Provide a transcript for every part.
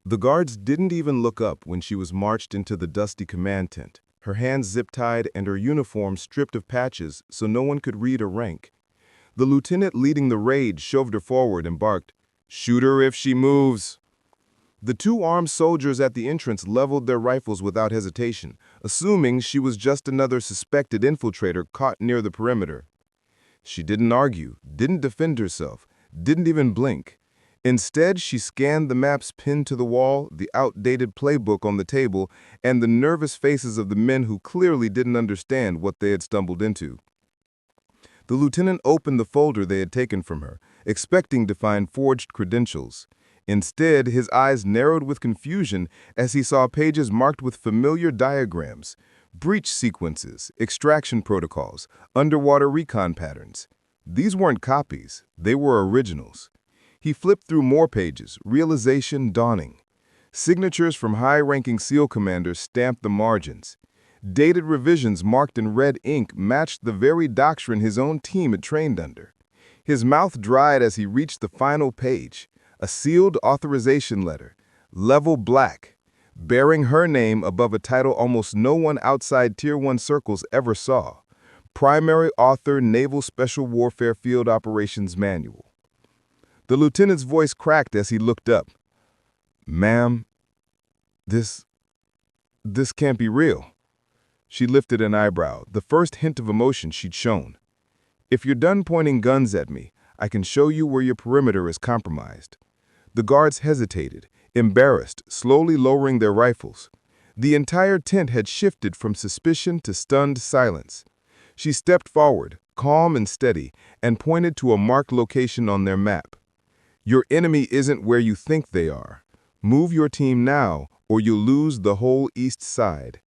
The guards didn't even look up when she was marched into the dusty command tent, her hands zip-tied and her uniform stripped of patches so no one could read her rank. The lieutenant leading the raid shoved her forward and barked, "Shoot her if she moves." The two armed soldiers at the entrance leveled their rifles without hesitation, assuming she was just another suspected infiltrator caught near the perimeter. She didn't argue, didn't defend herself, didn't even blink. Instead, she scanned the maps pinned to the wall, the outdated playbook on the table, and the nervous faces of the men who clearly didn't understand what they had stumbled into. The lieutenant opened the folder they had taken from her, expecting to find forged credentials. Instead, his eyes narrowed with confusion as he saw pages marked with familiar diagrams, breach sequences, extraction protocols, underwater recon patterns. These weren't copies, they were originals. He flipped through more pages, realization dawning. Signatures from high-ranking SEAL commanders stamped the margins. Dated revisions marked in red ink matched the very doctrine his own team had trained under. His mouth dried as he reached the final page, a sealed authorization letter, level black, bearing her name above a title almost no one outside Tier 1 circles ever saw, Primary Author Naval Special Warfare Field Operations Manual. The lieutenant's voice cracked as he looked up. "Ma'am, this can't be real." She lifted an eyebrow, the first hint of emotion she'd shown. "If you're done pointing guns at me, I can show you where your perimeter is compromised." The guards hesitated, embarrassed, slowly lowering their rifles. The entire tent had shifted from suspicion to stunned silence. She stepped forward, calm and steady, and pointed to a marked location on their map. "Your enemy isn't where you think they are. Move your team now, or you'll lose the whole east side."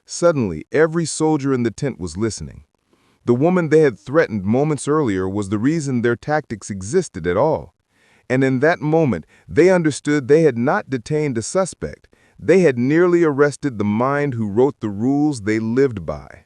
Suddenly, every soldier in the tent was listening. The woman they had threatened moments earlier was the reason their tactics existed at all. And in that moment, they understood they had not detained a suspect. They had nearly arrested the mind who wrote the rules they lived by.